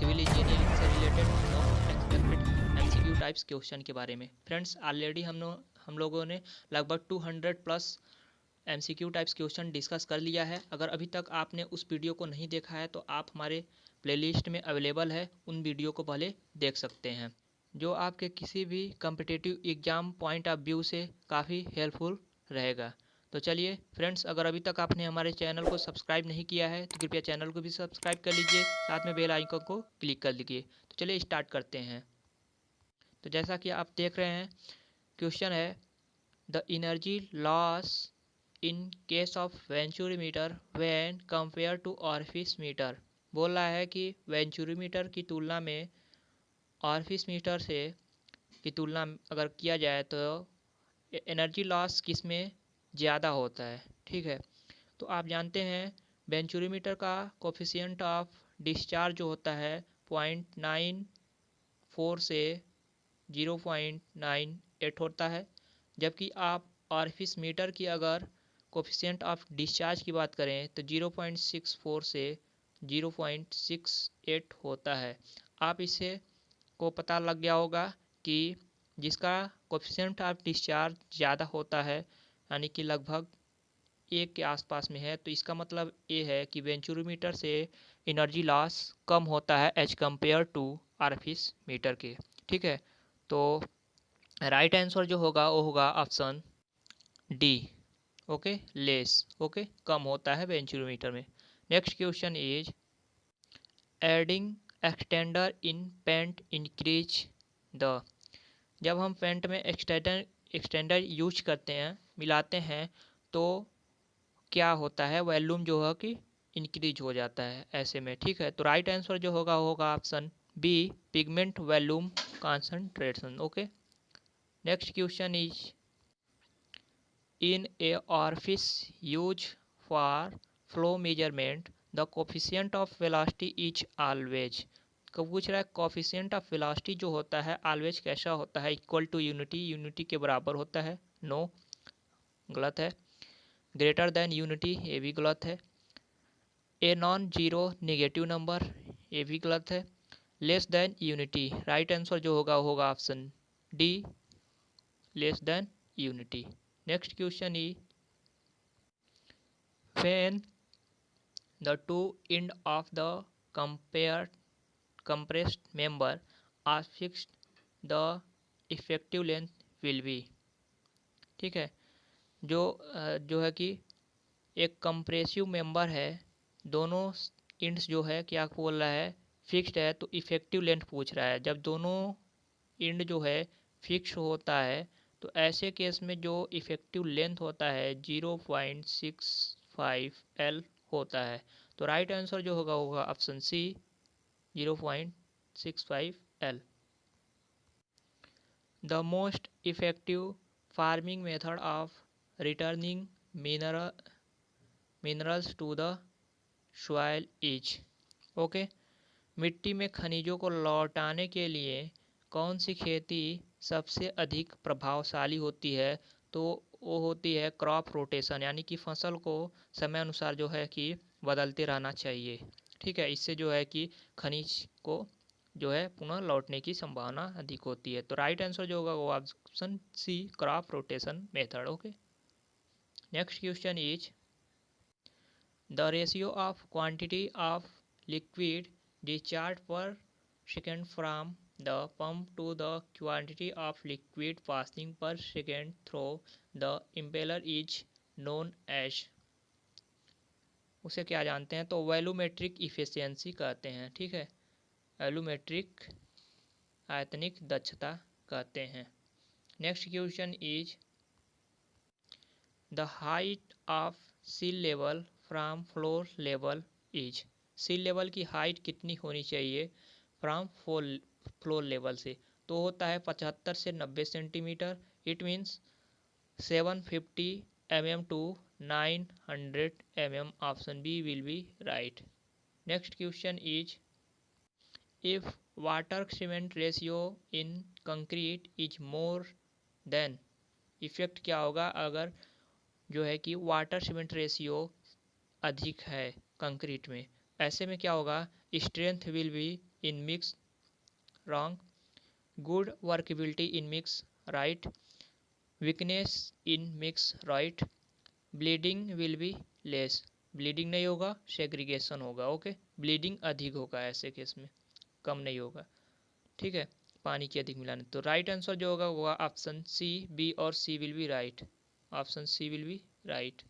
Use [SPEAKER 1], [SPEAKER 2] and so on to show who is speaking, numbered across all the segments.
[SPEAKER 1] Civil engineering से related expected MCQ types question के बारे में। फ्रेंड्स ऑलरेडी हम लोगों ने लगभग 200 plus MCQ types question discuss कर लिया है। अगर अभी तक आपने उस वीडियो को नहीं देखा है तो आप हमारे प्लेलिस्ट में अवेलेबल है, उन वीडियो को पहले देख सकते हैं, जो आपके किसी भी competitive exam point of view से काफ़ी हेल्पफुल रहेगा। तो चलिए फ्रेंड्स, अगर अभी तक आपने हमारे चैनल को सब्सक्राइब नहीं किया है तो कृपया चैनल को भी सब्सक्राइब कर लीजिए, साथ में बेल आइकन को क्लिक कर लीजिए। तो चलिए स्टार्ट करते हैं। तो जैसा कि आप देख रहे हैं, क्वेश्चन है the energy loss in case of venturimeter when compare to orifice meter. बोल रहा है कि वेंचुरीमीटर की तुलना में ऑरिफिस मीटर से की तुलना अगर किया जाए तो एनर्जी लॉस किस में ज़्यादा होता है। ठीक है, तो आप जानते हैं वेंचुरीमीटर का कोफिशिएंट ऑफ डिस्चार्ज जो होता है 0.94 से 0.98 होता है, जबकि आप ऑरिफिस मीटर की अगर कोफिशिएंट ऑफ डिस्चार्ज की बात करें तो 0.64 से 0.68 होता है। आप इसे को पता लग गया होगा कि जिसका कोफिशिएंट ऑफ डिस्चार्ज ज़्यादा होता है, यानी कि लगभग 1 के आसपास में है, तो इसका मतलब ये है कि वेंचुरीमीटर से एनर्जी लॉस कम होता है as compare to orifice meter के। ठीक है, तो राइट आंसर जो होगा वो होगा option D. Okay, less. Okay, कम होता है वेंचुरीमीटर में। Next question is adding extender in paint increase the. जब हम पेंट में एक्सटेंडर यूज करते हैं, मिलाते हैं, तो क्या होता है, वॉल्यूम जो है कि इंक्रीज हो जाता है ऐसे में। ठीक है, तो राइट आंसर जो होगा होगा option B, pigment volume concentration. Okay, next question is in a orifice use for flow measurement the coefficient of velocity is always. कब पूछ रहा है कोफिशिएंट ऑफ वेलोसिटी जो होता है ऑलवेज कैसा होता है, इक्वल टू यूनिटी, यूनिटी के बराबर होता है। नो, गलत है। ग्रेटर देन यूनिटी, ये भी गलत है। A non zero negative number, ये भी गलत है। Less than unity, right answer जो होगा होगा option D, less than unity. Next question E when the two end of the compressed member are fixed the effective length will be। ठीक है, जो है कि एक कंप्रेसिव मेंबर है, दोनों एंड्स जो है क्या बोल रहा है, फिक्स्ड है, तो इफेक्टिव लेंथ पूछ रहा है। जब दोनों एंड जो है फिक्स होता है तो ऐसे केस में जो इफेक्टिव लेंथ होता है 0.65 L होता है। तो राइट आंसर जो होगा होगा option C, 0.65 L। The most effective farming method of returning minerals to the soil is। Okay, मिट्टी में खनिजों को लौटाने के लिए कौन सी खेती सबसे अधिक प्रभावशाली होती है, तो वो होती है क्रॉप रोटेशन, यानी कि फसल को समय अनुसार जो है कि बदलते रहना चाहिए। ठीक है, इससे जो है कि खनिज को जो है पुनः लौटने की संभावना अधिक होती है। तो राइट आंसर जो होगा वो option C, crop rotation method. Okay, next question is the ratio of quantity of liquid discharge per second from the pump to the quantity of liquid passing per second through the impeller is known as। उसे क्या जानते हैं, तो volumetric efficiency कहते हैं। ठीक है, volumetric आयतनिक दक्षता कहते हैं। Next question is the height of sea level from floor level is. Sea level की हाइट कितनी होनी चाहिए फ्रॉम फ्लोर लेवल से, तो होता है 75 से 90 centimetre. It means 750 mm to 900 mm। Option B will be right. Next question is if water cement ratio in concrete is more than. Effect क्या होगा अगर जो है कि वाटर सीमेंट रेशियो अधिक है कंक्रीट में, ऐसे में क्या होगा, strength will be in mix, wrong. Good workability in mix, right. Weakness in mix, right. Bleeding will be less, bleeding नहीं होगा, सेग्रीगेशन होगा, ओके। ब्लीडिंग अधिक होगा ऐसे केस में, कम नहीं होगा, ठीक है, पानी की अधिक मिलाने। तो राइट आंसर जो होगा वो ऑप्शन सी, बी और C will be right. Option C will be right,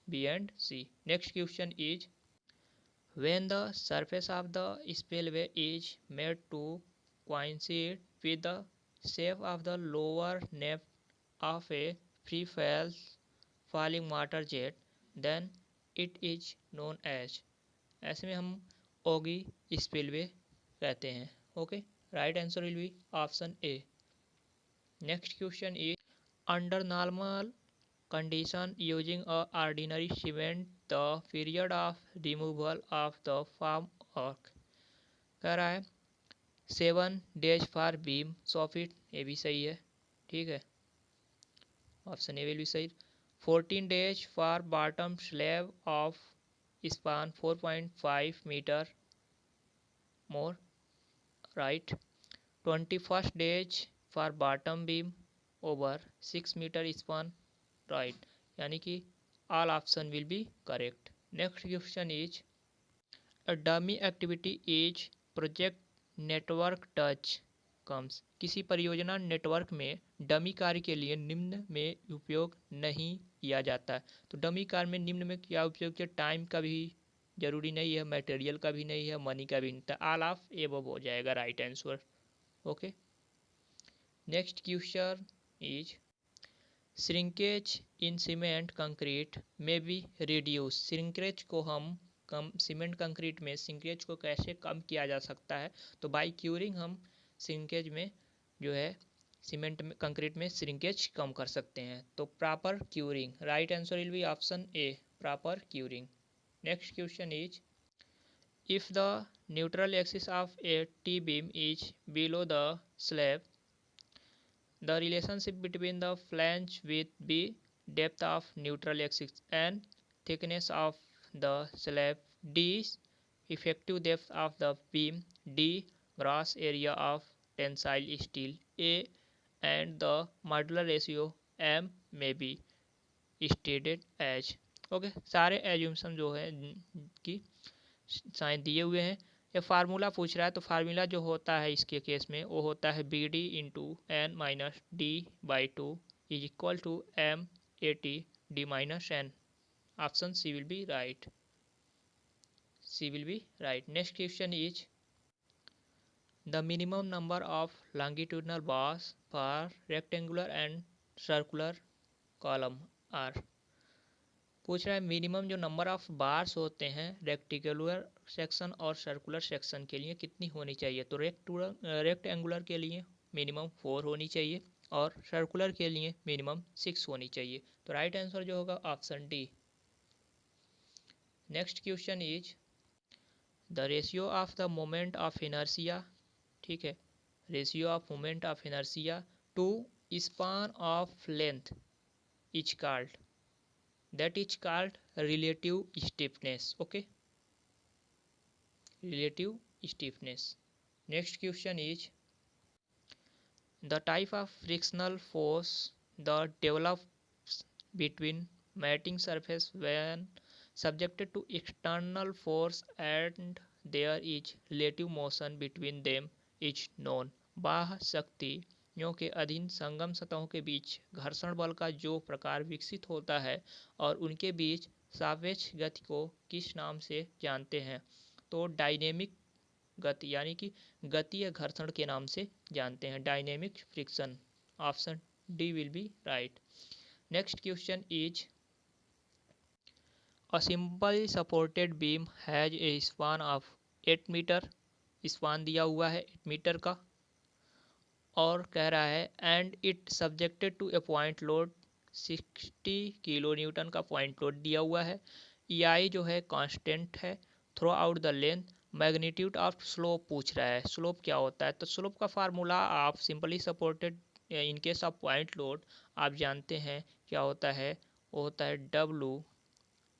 [SPEAKER 1] B and C. Next question is when the surface of the spillway is made to coincide with the shape of the lower nape of a free falling water jet, then it is known as। ऐसे में हम ओगी spillway कहते हैं, okay. Right answer will be option A. Next question is under normal condition using a ordinary cement the period of removal of the form work। कह रहा है 7 days for beam soffit, ये भी सही है, ठीक है, ऑप्शन ए विल भी सही। 14 days for bottom slab of span 4.5 metre more, right. 21 days for bottom beam over 6 metre span, right. यानी कि all option will be correct. Next question is a dummy activity is project network touch comes. किसी परियोजना network में dummy कार्य के लिए निम्न में उपयोग नहीं किया जाता है। तो डमी कार्य में निम्न में क्या उपयोग किया, टाइम का भी जरूरी नहीं है, मटेरियल का भी नहीं है, मनी का भी नहीं, तो ऑल ऑफ एबव हो जाएगा right answer, okay. Next question is shrinkage in cement concrete में बी रिड्यूस। श्रिंकेज को हम कम, सीमेंट कंक्रीट में श्रिंकेज को कैसे कम किया जा सकता है, तो बाय क्यूरिंग हम श्रिंकेज में जो है सीमेंट में कंक्रीट में श्रिंकेज कम कर सकते हैं। तो proper curing, right answer will be option A, proper curing. Next question is if the neutral axis of A T beam is below the slab, the relationship between the flange with b depth of neutral axis and thickness of the slab, d effective depth of the beam, d gross area of tensile steel, a and the modular ratio m may be stated as। Okay, सारे assumption जो है कि sign दिए हुए हैं। ये formula पूछ रहा है, तो फार्मूला जो होता है इसके केस में वो होता है B D into N minus D by two is equal to M A T D minus N. Option C will be right, C will be right. Next question is the minimum number of longitudinal bars for rectangular and circular column are. पूछ रहा है minimum जो number of bars होते हैं rectangular section और circular section के लिए कितनी होनी चाहिए। तो रेक्टेंगुलर के लिए मिनिमम 4 होनी चाहिए और सर्कुलर के लिए मिनिमम 6 होनी चाहिए। तो राइट आंसर जो होगा option D. Next question is the ratio of the moment of inertia, ठीक है, ratio of moment of inertia to span of length is called, that is called relative stiffness, okay, relative stiffness। next question is the type of frictional force that develops between matting surface when subjected to external force and there is relative motion between them is known। बाह्य शक्तियों के अधीन संगम सतहों के बीच घर्षण बल का जो प्रकार विकसित होता है और उनके बीच सापेक्ष गति को किस नाम से जानते हैं। तो डायनेमिक गति यानी कि गतीय घर्षण के नाम से जानते हैं, dynamic friction. Option D will be right. Next question is a simple supported beam has a span of 8 metre, span दिया हुआ है 8 मीटर का, और कह रहा है and it subjected to a point load 60 kilo newton का पॉइंट लोड दिया हुआ है। ई आई जो है कांस्टेंट है throughout the length. Magnitude of slope पूछ रहा है, स्लोप क्या होता है। तो स्लोप का फार्मूला आप simply supported in case of point load आप जानते हैं क्या होता है, वो होता है डब्लू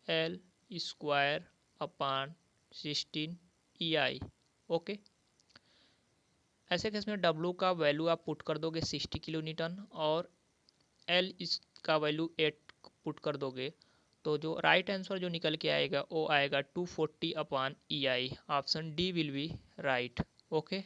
[SPEAKER 1] एल स्क्वायर अपॉन 16 ई आई, ओके। ऐसे केस में डब्लू का वैल्यू आप पुट कर दोगे 60 किलो न्यूटन और एल इसका वैल्यू 8 पुट कर दोगे, तो जो राइट आंसर जो निकल के आएगा वो आएगा 240 upon EI। Option D will be right. Okay.